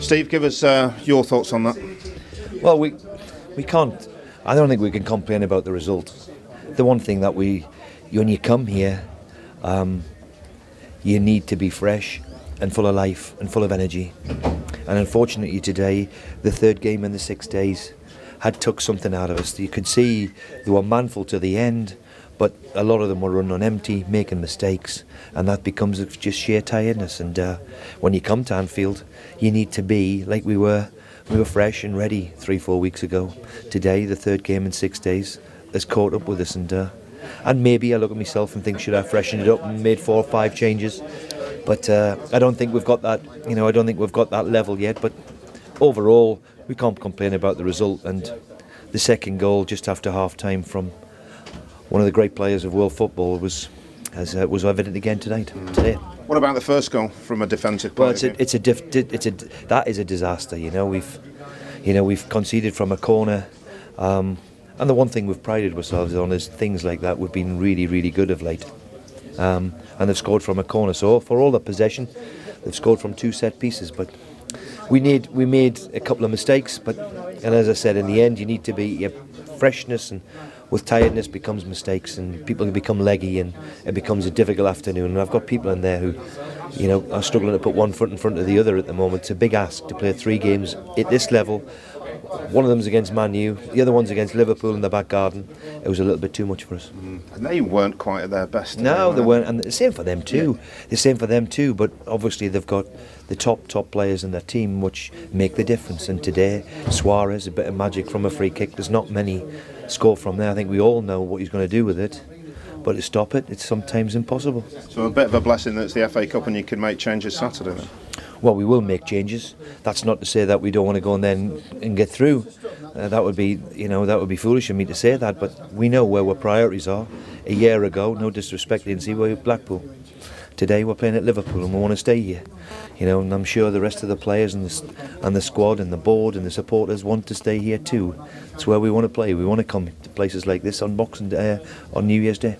Steve, give us your thoughts on that. Well, we can't. I don't think we can complain about the result. The one thing that when you come here, you need to be fresh and full of life and full of energy. And unfortunately today, the third game in the 6 days had took something out of us. You could see they were manful to the end, but a lot of them were running on empty, making mistakes, and that becomes just sheer tiredness. And when you come to Anfield, you need to be like we were fresh and ready 3-4 weeks ago. Today, the third game in 6 days, has caught up with us, and maybe I look at myself and think, should I freshen it up and made 4 or 5 changes? But I don't think we've got that. I don't think we've got that level yet. But overall, we can't complain about the result. And the second goal just after half-time from one of the great players of world football was evident again today. What about the first goal from a defensive player? Well, that is a disaster. We've conceded from a corner, and the one thing we've prided ourselves on is things like that. We've been really, really good of late, and they've scored from a corner. So for all the possession, they've scored from 2 set pieces. But we made a couple of mistakes. And as I said, in the end, you need to be your freshness, and with tiredness becomes mistakes, and people can become leggy, and it becomes a difficult afternoon. And I've got people in there who, are struggling to put one foot in front of the other at the moment. It's a big ask to play 3 games at this level. One of them's against Man U, the other one's against Liverpool in the back garden. It was a little bit too much for us. And they weren't quite at their best. No, they weren't, and the same for them too. Yeah. The same for them too, but obviously they've got the top players in their team which make the difference. And today, Suarez, a bit of magic from a free kick. There's not many score from there. I think we all know what he's going to do with it, but to stop it, it's sometimes impossible. So a bit of a blessing that it's the FA Cup and you can make changes Saturday then? Well, we will make changes. That's not to say that we don't want to go in there and get through. That would be foolish of me to say that. But we know where our priorities are. A year ago, no disrespect, Lindsay, we were at Blackpool. Today we're playing at Liverpool, and we want to stay here. And I'm sure the rest of the players and the squad and the board and the supporters want to stay here too. It's where we want to play. We want to come to places like this on Boxing Day, on New Year's Day.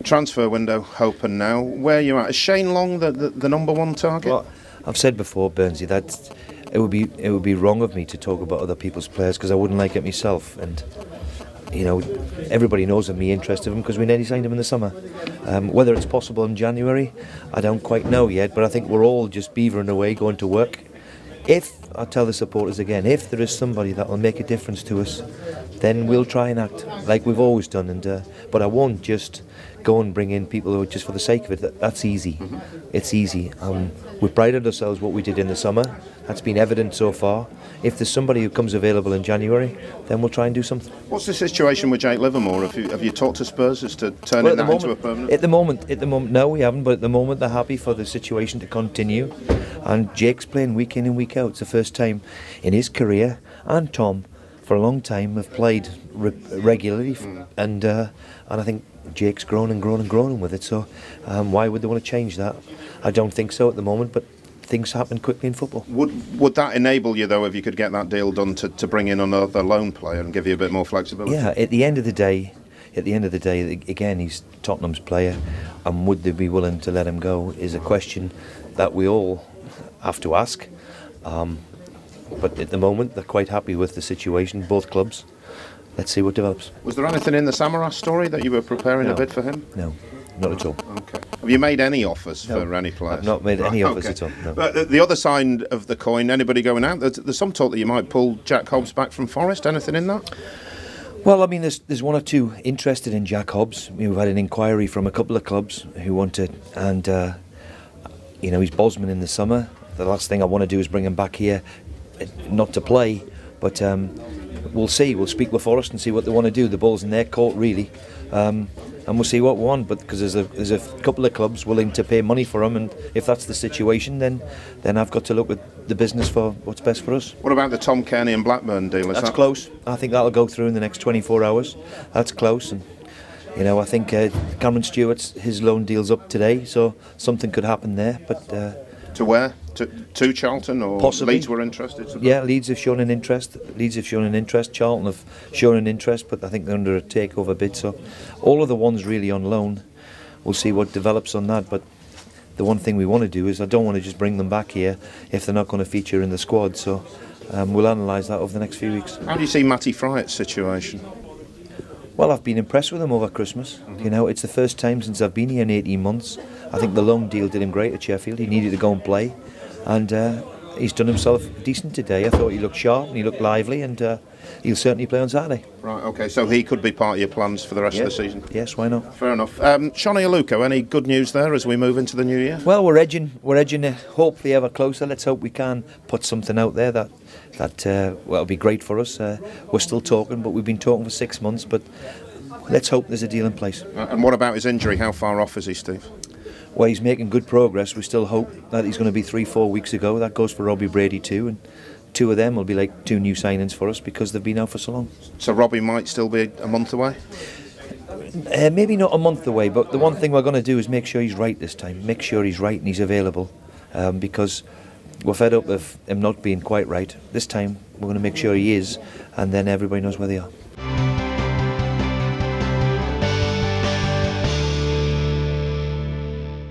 Transfer window open now. Where are you at? Is Shane Long the number 1 target? Well, I've said before, Burnsy, that it would be wrong of me to talk about other people's players because I wouldn't like it myself. And everybody knows of me interest in him because we nearly signed him in the summer. Whether it's possible in January, I don't quite know yet. But I think we're all just beavering away, going to work. I tell the supporters again, if there is somebody that will make a difference to us, then we'll try and act like we've always done. But I won't just go and bring in people who are just for the sake of it. That's easy. It's easy. We prided ourselves what we did in the summer. That's been evident so far. If there's somebody who comes available in January, then we'll try and do something. What's the situation with Jake Livermore? Have you talked to Spurs as to turning that into a permanent? At the moment, no, we haven't. But at the moment, they're happy for the situation to continue. And Jake's playing week in and week out. It's the first time in his career, and Tom, for a long time, have played regularly. And I think Jake's grown and grown and grown with it. So why would they want to change that? I don't think so at the moment. But things happen quickly in football. Would that enable you, though, if you could get that deal done, to bring in another loan player and give you a bit more flexibility? Yeah. At the end of the day, again, he's Tottenham's player, and would they be willing to let him go is a question that we all have to ask. But at the moment, they're quite happy with the situation, both clubs. Let's see what develops. Was there anything in the Samaras story that you were preparing a bid for him? No, not at all. Okay. Have you made any offers for any players? I've not made any offers at all. No. But the other side of the coin, anybody going out? There's some talk that you might pull Jack Hobbs back from Forest. Anything in that? Well, I mean, there's 1 or 2 interested in Jack Hobbs. We've had an inquiry from a couple of clubs who want it, and he's Bosman in the summer. The last thing I want to do is bring him back here, not to play, but we'll see. We'll speak with Forest and see what they want to do. The ball's in their court, really, and we'll see what we want. But because there's a couple of clubs willing to pay money for him, and if that's the situation, then I've got to look at the business for what's best for us. What about the Tom Kearney and Blackburn deal? That's close. I think that'll go through in the next 24 hours. That's close, and I think Cameron Stewart's his loan deal's up today, so something could happen there. But to where? To Charlton, or possibly. Leeds were interested? Yeah, Leeds have shown an interest. Charlton have shown an interest, but I think they're under a takeover bid. So all of the ones really on loan. We'll see what develops on that. But the one thing we want to do is I don't want to just bring them back here if they're not going to feature in the squad. So we'll analyse that over the next few weeks. How do you see Matty Fryatt's situation? Well, I've been impressed with him over Christmas. You know, it's the first time since I've been here in 18 months. I think the loan deal did him great at Sheffield. He needed to go and play, and he's done himself decent today. I thought he looked sharp and he looked lively, and he'll certainly play on Saturday. Right, OK, so he could be part of your plans for the rest of the season? Yes, why not? Fair enough. Shani Aluko, any good news there as we move into the new year? Well, we're edging hopefully ever closer. Let's hope we can put something out there that will be great for us. We're still talking, but we've been talking for 6 months, but let's hope there's a deal in place. And what about his injury? How far off is he, Steve? Well, he's making good progress. We still hope that he's going to be 3-4 weeks ago. That goes for Robbie Brady too, and 2 of them will be like 2 new signings for us because they've been out for so long. So Robbie might still be a month away? Maybe not a month away, but the one thing we're going to do is make sure he's right this time. Make sure he's right and he's available, because we're fed up with him not being quite right. This time we're going to make sure he is, and then everybody knows where they are.